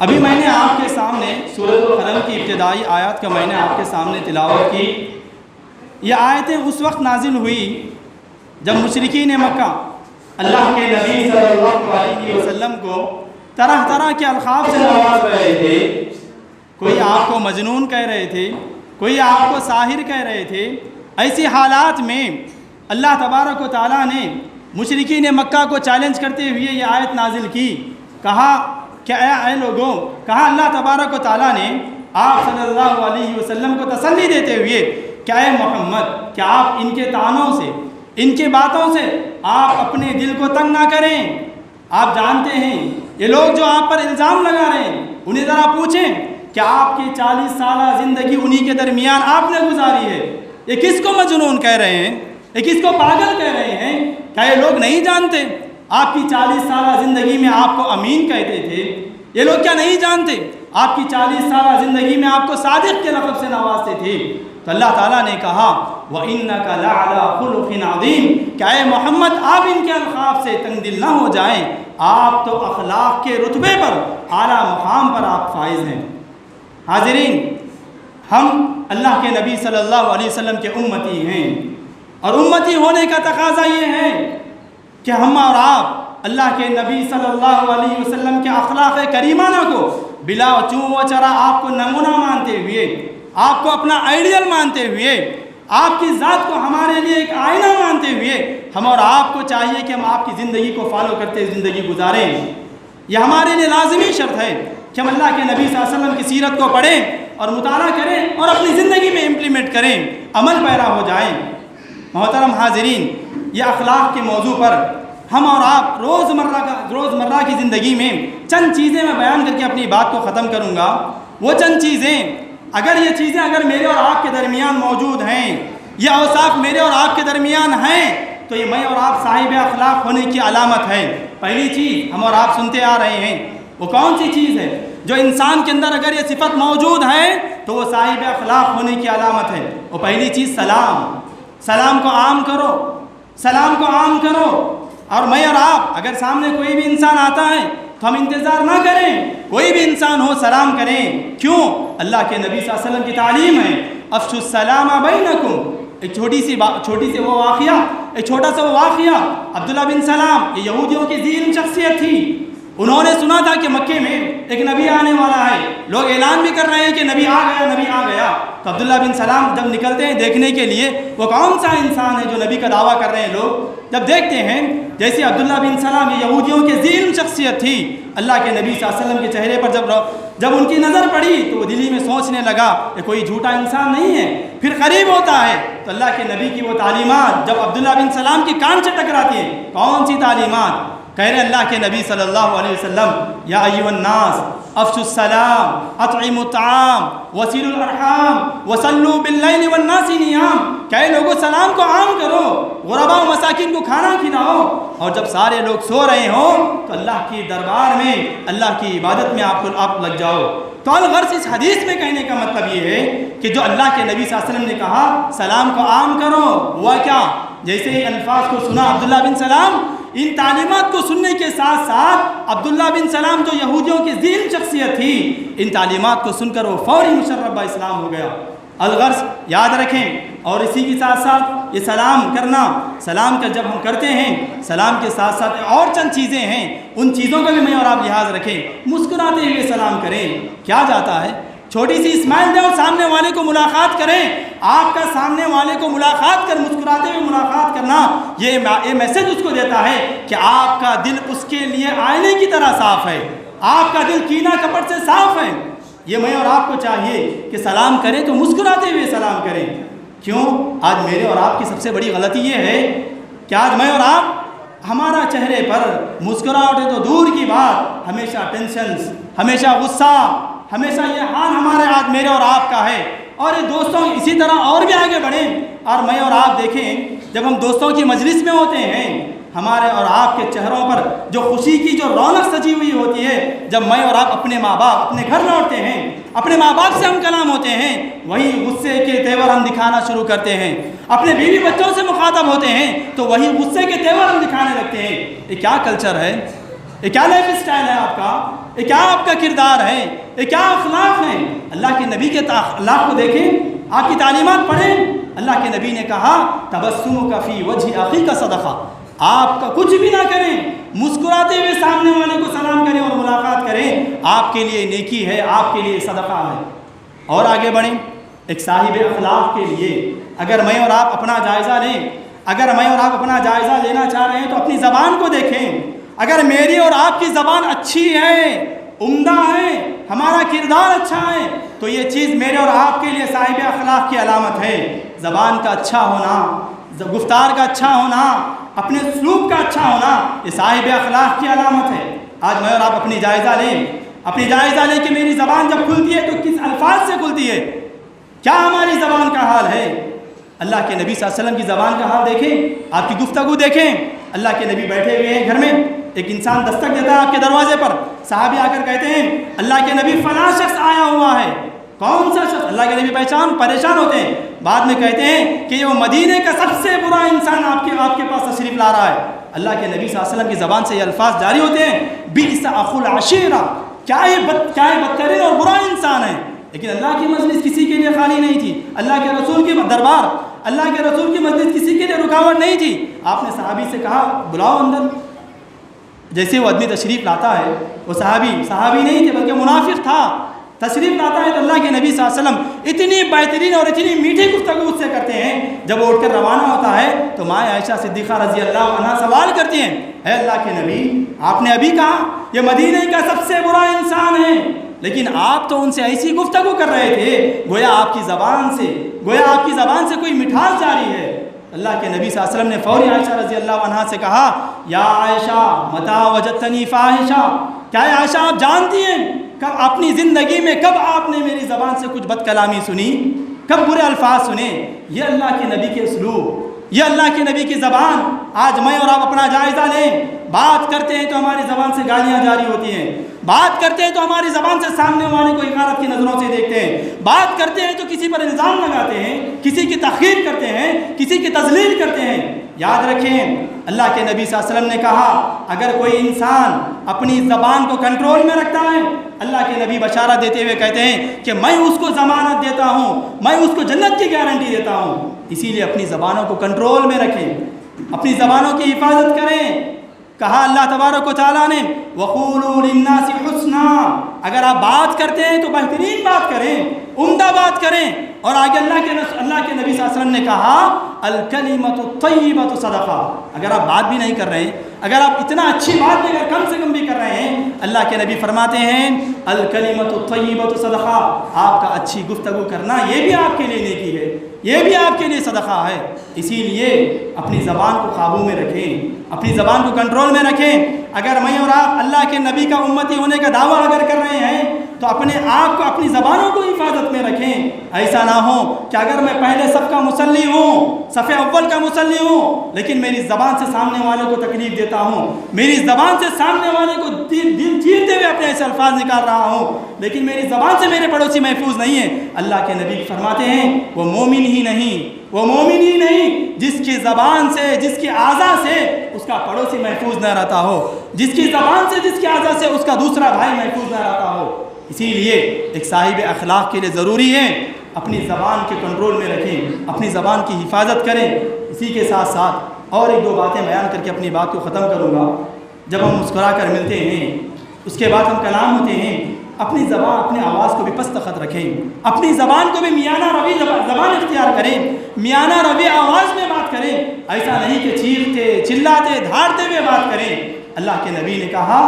ابھی میں نے آپ کے سامنے سورۃ القلم کی ابتدائی آیات کا میں نے آپ کے سامنے تلاوت کی۔ یہ آیتیں اس وقت نازل ہوئی جب مشرکین مکہ اللہ کے نبی صلی اللہ علیہ وسلم کو طرح طرح کے القاب سے نواز رہے تھے۔ کوئی آپ کو مجنون کہہ رہے تھے، کوئی آپ کو ساحر کہہ رہے تھے۔ ایسی حالات میں اللہ تبارک و تعالیٰ نے مشرکین مکہ کو چیلنج کرتے ہوئے یہ آیت نازل کی۔ کہا کہ اے لوگوں، کہا اللہ تبارک و تعالیٰ نے آپ صلی اللہ علیہ وسلم کو تسلی دیتے ہوئے کہ اے محمد، کہ آپ ان کے طعنوں سے، ان کے باتوں سے آپ اپنے دل کو تنگ نہ کریں۔ آپ جانتے ہیں یہ لوگ جو آپ پر الزام لگا رہے ہیں، انہیں ذرا پوچھیں کہ آپ کی 40 سالہ زندگی انہی کے درمیان آپ نے گزاری ہے۔ یہ کس کو مجنون کہہ رہے ہیں؟ یہ کس کو پاگل کہہ رہے ہیں؟ کیا یہ لوگ نہیں جانتے آپ کی 40 سالہ زندگی میں آپ کو امین کہتے تھے؟ یہ لوگ کیا نہیں جانتے آپ کی 40 سالہ زندگی میں آپ کو صادق کے لقب سے نوازتے تھے؟ تو اللہ تعالیٰ نے کہا وَإِنَّكَ لَعَلَىٰ خُلُقٍ عَظِيمٍ، کہ اے محمد آپ ان کے القاب سے تنگ دل نہ ہو جائیں، آپ تو اخلاق کے رتبے پر، اعلیٰ مقام پر آپ فائز ہیں۔ حاضرین، ہم اللہ کے نبی صلی اللہ علیہ وسلم کے امتی ہیں، اور امتی ہونے کا تقاضا یہ ہے کہ ہم اور آپ اللہ کے نبی صلی اللہ علیہ وسلم کے اخلاق کریمانہ کو بلا چون و چرا آپ کو نمونہ مانتے ہوئے، آپ کو اپنا آئیڈیل مانتے ہوئے، آپ کی ذات کو ہمارے لیے ایک آئینہ مانتے ہوئے ہم اور آپ کو چاہیے کہ ہم آپ کی زندگی کو فالو کرتے زندگی گزاریں۔ یہ ہمارے لیے لازمی شرط ہے کہ ہم اللہ کے نبی صلی اللہ علیہ وسلم کی سیرت کو پڑھیں اور مطالعہ کریں اور اپنی زندگی میں امپلیمنٹ کریں، عمل پیرا ہو جائیں۔ محترم حاضرین، یہ اخلاق کے موضوع پر ہم اور آپ روزمرہ کی زندگی میں چند چیزیں میں بیان کر کے اپنی بات کو ختم کروں گا۔ وہ چند چیزیں اگر میرے اور آپ کے درمیان موجود ہیں، یہ اوصاف میرے اور آپ کے درمیان ہیں، تو یہ میں اور آپ صاحب اخلاق ہونے کی علامت ہے۔ پہلی چیز ہم اور آپ سنتے آ رہے ہیں، وہ کون سی چیز ہے جو انسان کے اندر اگر یہ صفت موجود ہے تو وہ صاحب اخلاق ہونے کی علامت ہے؟ وہ پہلی چیز سلام کو عام کرو، سلام کو عام کرو۔ اور میں اور آپ اگر سامنے کوئی بھی انسان آتا ہے تو ہم انتظار نہ کریں، کوئی بھی انسان ہو سلام کریں۔ کیوں؟ اللہ کے نبی صلی اللہ علیہ وسلم کی تعلیم ہے افشوا السلام بینکم۔ ایک چھوٹی سی وہ واقعہ، ایک چھوٹا سا وہ واقعہ، عبداللہ بن سلام، یہ یہودیوں کی ذہین شخصیت تھی۔ انہوں نے سنا تھا کہ مکے میں ایک نبی آنے والا ہے، لوگ اعلان بھی کر رہے ہیں کہ نبی آ گیا، نبی آ گیا۔ تو عبداللہ بن سلام جب نکلتے ہیں دیکھنے کے لیے وہ کون سا انسان ہے جو نبی کا دعویٰ کر رہے ہیں، لوگ جب دیکھتے ہیں جیسے عبداللہ بن سلام یہ یہودیوں کی ذہین شخصیت تھی، اللہ کے نبی صلی اللہ علیہ وسلم کے چہرے پر جب ان کی نظر پڑی تو وہ دلی میں سوچنے لگا کہ کوئی جھوٹا انسان نہیں ہے۔ پھر قریب ہوتا ہے تو اللہ کے نبی کی وہ تعلیمات جب عبداللہ بن سلام کی کان سے ٹکراتی ہیں، کون سی تعلیمات؟ کہہ رہے اللہ کے نبی صلی اللہ علیہ وسلم یا ایھا الناس افشوا السلام اطعموا الطعام وصلوا الارحام وصلوا باللیل والناس نیام، کہ لوگوں سلام کو عام کرو، غرباء و مساکین کو کھانا کھلاؤ، اور جب سارے لوگ سو رہے ہوں تو اللہ کی دربار میں، اللہ کی عبادت میں آپ لگ جاؤ۔ تو الغرض اس حدیث میں کہنے کا مطلب یہ ہے کہ جو اللہ کے نبی صلی اللہ علیہ وسلم نے کہا سلام کو عام کرو، ہوا کیا؟ جیسے ہی الفاظ کو سنا عبداللہ بن سلام، ان تعلیمات کو سننے کے ساتھ ساتھ عبداللہ بن سلام جو یہودیوں کی ذہین شخصیت تھی، ان تعلیمات کو سن کر وہ فوری مشرف با اسلام ہو گیا۔ الغرض یاد رکھیں، اور اسی کے ساتھ ساتھ یہ سلام کرنا، سلام کا جب ہم کرتے ہیں سلام کے ساتھ ساتھ اور چند چیزیں ہیں، ان چیزوں کا بھی میں اور آپ لحاظ رکھیں۔ مسکراتے ہوئے سلام کریں، کیا جاتا ہے؟ چھوٹی سی اسمائل دیں اور سامنے والے کو ملاقات کریں۔ آپ کا سامنے والے کو ملاقات کر مسکراتے ہوئے ملاقات کرنا یہ میسج اس کو دیتا ہے کہ آپ کا دل اس کے لیے آئینے کی طرح صاف ہے، آپ کا دل کینہ کپٹ سے صاف ہے۔ یہ میں اور آپ کو چاہیے کہ سلام کریں تو مسکراتے ہوئے سلام کریں۔ کیوں؟ آج میرے اور آپ کی سب سے بڑی غلطی یہ ہے کہ آج میں اور آپ ہمارا چہرے پر مسکراہٹ تو دور کی بات، ہمیشہ ٹینشنز، ہمیشہ غصہ، ہمیشہ یہ حال ہمارے آج میرے اور آپ کا ہے۔ اور یہ دوستوں اسی طرح اور بھی آگے بڑھیں، اور میں اور آپ دیکھیں جب ہم دوستوں کی مجلس میں ہوتے ہیں ہمارے اور آپ کے چہروں پر جو خوشی کی جو رونق سجی ہوئی ہوتی ہے، جب میں اور آپ اپنے ماں باپ اپنے گھر لوٹتے ہیں، اپنے ماں باپ سے ہم کلام ہوتے ہیں، وہی غصے کے تیور ہم دکھانا شروع کرتے ہیں۔ اپنے بیوی بچوں سے مخاطب ہوتے ہیں تو وہی غصے کے تیور ہم دکھانے لگتے ہیں۔ یہ کیا کلچر ہے؟ یہ کیا لائف اسٹائل ہے آپ کا، یہ کیا آپ کا کردار ہے، یہ کیا اخلاق ہیں؟ اللہ کے نبی کے اخلاق کو دیکھیں، آپ کی تعلیمات پڑھیں۔ اللہ کے نبی نے کہا تبسمک فی وجہ اخیک صدقہ، آپ کا کچھ بھی نہ کریں، مسکراتے ہوئے سامنے والے کو سلام کریں اور ملاقات کریں، آپ کے لیے نیکی ہے، آپ کے لیے صدقہ ہے۔ اور آگے بڑھیں، ایک صاحب اخلاق کے لیے اگر میں اور آپ اپنا جائزہ لیں، اگر میں اور آپ اپنا جائزہ لینا چاہ رہے ہیں تو اپنی زبان کو دیکھیں۔ اگر میری اور آپ کی زبان اچھی ہے، عمدہ ہے، ہمارا کردار اچھا ہے، تو یہ چیز میرے اور آپ کے لیے صاحب اخلاق کی علامت ہے۔ زبان کا اچھا ہونا، گفتار کا اچھا ہونا، اپنے سلوک کا اچھا ہونا، یہ صاحب اخلاق کی علامت ہے۔ آج میں اور آپ اپنی جائزہ لیں، اپنی جائزہ لیں کہ میری زبان جب کھلتی ہے تو کس الفاظ سے کھلتی ہے، کیا ہماری زبان کا حال ہے۔ اللہ کے نبی صلی اللہ علیہ وسلم کی زبان کا حال دیکھیں، آپ کی گفتگو دیکھیں۔ اللہ کے نبی بیٹھے ہوئے ہیں گھر میں، ایک انسان دستک دیتا ہے آپ کے دروازے پر، صحابی آ کر کہتے ہیں اللہ کے نبی فلاں شخص آیا ہوا ہے۔ کون سا شخص؟ اللہ کے نبی پریشان ہوتے ہیں، بعد میں کہتے ہیں کہ یہ وہ مدینے کا سب سے برا انسان آپ کے پاس تشریف لا رہا ہے۔ اللہ کے نبی صلی اللہ علیہ وسلم کی زبان سے یہ الفاظ جاری ہوتے ہیں، بئس اخو العشیرہ، کیا یہ بدترین اور برا انسان ہے۔ لیکن اللہ کی مجلس کسی کے لیے خالی نہیں تھی، اللہ کے رسول کی دربار، اللہ کے رسول کی مجلس کسی کے لیے رکاوٹ نہیں تھی۔ آپ نے صحابی سے کہا بلاؤ اندر۔ جیسے وہ آدمی تشریف لاتا ہے، وہ صحابی نہیں تھے بلکہ منافق تھا، تشریف لاتا ہے تو اللہ کے نبی صلی اللہ علیہ وسلم اتنی بہترین اور اتنی میٹھی گفتگو اس سے کرتے ہیں، جب وہ اٹھ کر روانہ ہوتا ہے تو ماں عائشہ صدیقہ رضی اللہ عنہا سوال کرتی ہیں، اے اللہ کے نبی، آپ نے ابھی کہا یہ مدینے کا سب سے برا انسان ہے، لیکن آپ تو ان سے ایسی گفتگو کر رہے تھے گویا آپ کی زبان سے کوئی مٹھاس جاری ہے۔ اللہ کے نبی صلی اللہ علیہ وسلم نے فوری عائشہ رضی اللہ عنہا سے کہا یا عائشہ متی وجدتنی فاحشہ، کیا عائشہ آپ جانتی ہیں کب اپنی زندگی میں کب آپ نے میری زبان سے کچھ بد کلامی سنی، کب برے الفاظ سنے؟ یہ اللہ کے نبی کے اسلوب، یہ اللہ کے نبی کی زبان۔ آج میں اور آپ اپنا جائزہ لیں، بات کرتے ہیں تو ہماری زبان سے گالیاں جاری ہوتی ہیں، بات کرتے ہیں تو ہماری زبان سے سامنے والے کو حقارت کی نظروں سے دیکھتے ہیں، بات کرتے ہیں تو کسی پر الزام لگاتے ہیں، کسی کی تحقیر کرتے ہیں، کسی کی تذلیل کرتے ہیں۔ یاد رکھیں اللہ کے نبی صلی اللہ علیہ وسلم نے کہا اگر کوئی انسان اپنی زبان کو کنٹرول میں رکھتا ہے، اللہ کے نبی بشارت دیتے ہوئے کہتے ہیں کہ میں اس کو ضمانت دیتا ہوں، میں اس کو جنت کی گارنٹی دیتا ہوں۔ اسی لیے اپنی زبانوں کو کنٹرول میں رکھیں، اپنی زبانوں کی حفاظت کریں۔ کہا اللہ تبارک و تعالیٰ نے وَقُولُوا لِلنَّاسِ حُسْنًا، اگر آپ بات کرتے ہیں تو بہترین بات کریں، عمدہ بات کریں۔ اور آگے اللہ کے نبی صلی اللہ علیہ وسلم نے کہا الکلمۃ الطیبۃ صدقہ، اگر آپ بات بھی نہیں کر رہے ہیں، اگر آپ اتنا اچھی بات بھی اگر کم سے کم بھی کر رہے ہیں، اللہ کے نبی فرماتے ہیں الکلمۃ الطیبۃ صدقہ، آپ کا اچھی گفتگو کرنا یہ بھی آپ کے لیے نیکی ہے، یہ بھی آپ کے لیے صدقہ ہے۔ اسی لیے اپنی زبان کو قابو میں رکھیں، اپنی زبان کو کنٹرول میں رکھیں۔ اگر میں اور آپ اللہ کے نبی کا امتی ہونے کا دعویٰ اگر کر رہے ہیں تو اپنے آپ کو اپنی زبانوں کو حفاظت میں رکھیں۔ ایسا نہ ہو کہ اگر میں پہلے صف کا مصلی ہوں، صف اول کا مصلی ہوں، لیکن میری زبان سے سامنے والے کو تکلیف دیتا ہوں، میری زبان سے سامنے والے کو دل چیرتے ہوئے اپنے ایسے الفاظ نکال رہا ہوں، لیکن میری زبان سے میرے پڑوسی محفوظ نہیں ہے۔ اللہ کے نبی فرماتے ہیں وہ مومن ہی نہیں جس کی زبان سے، جس کی اعضاء سے اس کا پڑوسی محفوظ نہ رہتا ہو، جس کی زبان سے، جس کی اعضاء سے اس کا دوسرا بھائی محفوظ نہ رہتا ہو۔ اسی لیے ایک صاحب اخلاق کے لیے ضروری ہے اپنی زبان کے کنٹرول میں رکھیں، اپنی زبان کی حفاظت کریں۔ اسی کے ساتھ ساتھ اور ایک دو باتیں بیان کر کے اپنی بات کو ختم کروں گا۔ جب ہم مسکرا کر ملتے ہیں، اس کے بعد ہم کلام ہوتے ہیں، اپنی زبان، اپنی آواز کو بھی پست خط رکھیں، اپنی زبان کو بھی میانہ روی زبان اختیار کریں، میانہ روی آواز میں بات کریں، ایسا نہیں کہ چیختے چلاتے دھاڑتے ہوئے بات کریں۔ اللہ کے نبی نے کہا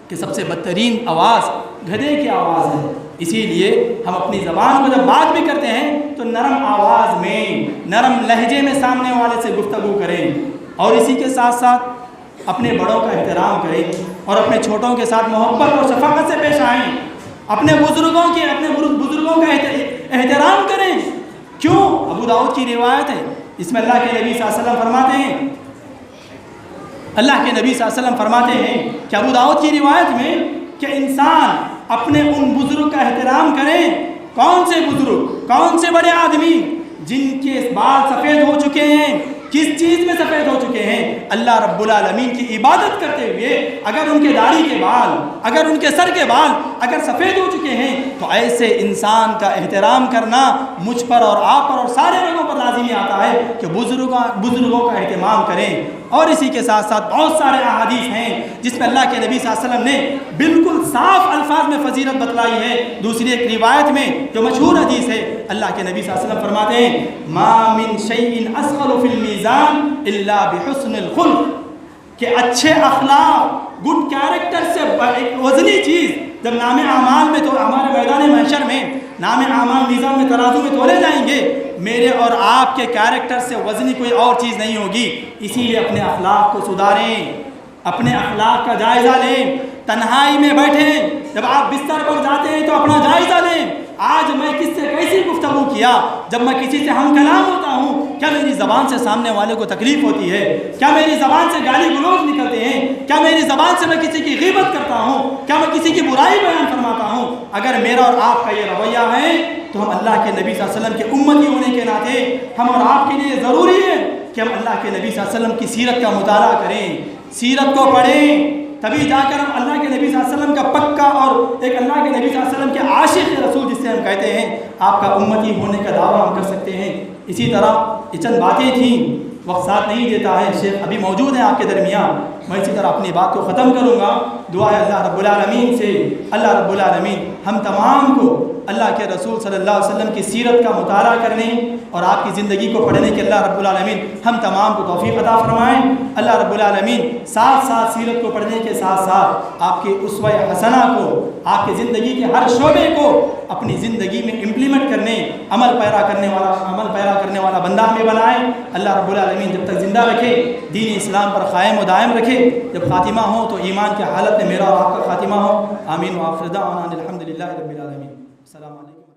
کہ سب سے بدترین آواز گدھے کی آواز ہے۔ اسی لیے ہم اپنی زبان کو جب بات بھی کرتے ہیں تو نرم آواز میں، نرم لہجے میں سامنے والے سے گفتگو کریں، اور اسی کے ساتھ ساتھ اپنے بڑوں کا احترام کریں اور اپنے چھوٹوں کے ساتھ محبت اور شفقت سے پیش آئیں، اپنے بزرگوں کا احترام کریں۔ کیوں؟ ابو داؤد کی روایت ہے، اس میں اللہ کے نبی صلی اللہ علیہ وسلم فرماتے ہیں، اللہ کے نبی صلی اللہ علیہ وسلم فرماتے ہیں کہ ابو داؤد کی روایت میں کہ انسان اپنے ان بزرگ کا احترام کریں۔ کون سے بزرگ، کون سے بڑے آدمی؟ جن کے بال سفید ہو چکے ہیں، کس چیز میں سفید ہو چکے ہیں؟ اللہ رب العالمین کی عبادت کرتے ہوئے اگر ان کے داڑھی کے بال، اگر ان کے سر کے بال اگر سفید ہو چکے ہیں تو ایسے انسان کا احترام کرنا مجھ پر اور آپ پر اور سارے لوگوں پر لازمی آتا ہے کہ بزرگوں کا اہتمام کریں۔ اور اسی کے ساتھ ساتھ بہت سارے احادیث ہیں جس میں اللہ کے نبی صلی اللہ علیہ وسلم نے بالکل صاف الفاظ میں فضیلت بتلائی ہے۔ دوسری ایک روایت میں جو مشہور حدیث ہے، اللہ کے نبی صلی اللہ علیہ وسلم فرماتے ہیں ما من شیء اثقل فی المیزان الا بحسن الخلق، کہ اچھے اخلاق، گڈ کیریکٹر سے وزنی چیز جب نام اعمال میں تو ہمارے میدان محشر میں نام اعمال میزان میں ترازو میں تولے جائیں گے، میرے اور آپ کے کیریکٹر سے وزنی کوئی اور چیز نہیں ہوگی۔ اسی لیے اپنے اخلاق کو سدھاریں، اپنے اخلاق کا جائزہ لیں، تنہائی میں بیٹھیں، جب آپ بستر پر جاتے ہیں تو اپنا جائزہ لیں، آج میں کس سے کیسی گفتگو کیا؟ جب میں کسی سے ہم کلام ہوتا ہوں، کیا میری زبان سے سامنے والے کو تکلیف ہوتی ہے؟ کیا میری زبان سے گالی گلوچ نکلتے ہیں؟ کیا میری زبان سے میں کسی کی غیبت کرتا ہوں؟ کیا میں کسی کی برائی بیان فرماتا ہوں؟ اگر میرا اور آپ کا یہ رویہ ہے تو ہم اللہ کے نبی صلی اللہ علیہ وسلم کے امتی ہونے کے ناطے ہم اور آپ کے لیے ضروری ہے کہ ہم اللہ کے نبی صلی اللہ علیہ وسلم کی سیرت کا مطالعہ کریں، سیرت کو پڑھیں، تبھی جا کر ہم اللہ کے نبی صلی اللہ علیہ وسلم کا پکا اور ایک اللہ کے نبی صلی اللہ علیہ وسلم کے عاشق رسول جس سے ہم کہتے ہیں آپ کا امتی ہونے کا دعویٰ ہم کر سکتے ہیں۔ اسی طرح یہ چند باتیں تھیں، وقت ساتھ نہیں دیتا ہے، شیخ ابھی موجود ہیں آپ کے درمیان، میں اسی طرح اپنی بات کو ختم کروں گا۔ دعا ہے اللہ رب العالمین سے، اللہ رب العالمین ہم تمام کو اللہ کے رسول صلی اللہ علیہ وسلم کی سیرت کا مطالعہ کرنے اور آپ کی زندگی کو پڑھنے کے اللہ رب العالمین ہم تمام کو توفیق عطا فرمائیں۔ اللہ رب العالمین ساتھ ساتھ سیرت کو پڑھنے کے ساتھ ساتھ آپ کی اسوہ حسنہ کو، آپ کی زندگی کے ہر شعبے کو اپنی زندگی میں امپلیمنٹ کرنے، عمل پیرا کرنے والا بندہ ہمیں بنائیں۔ اللہ رب العالمین جب تک زندہ رکھے، دین اسلام پر قائم و دائم رکھے، جب خاتمہ ہو تو ایمان کی حالت میں میرا اور آپ کا خاتمہ ہو۔ آمین و آخر دعوانا الحمدللہ رب العالمین۔ السلام علیکم۔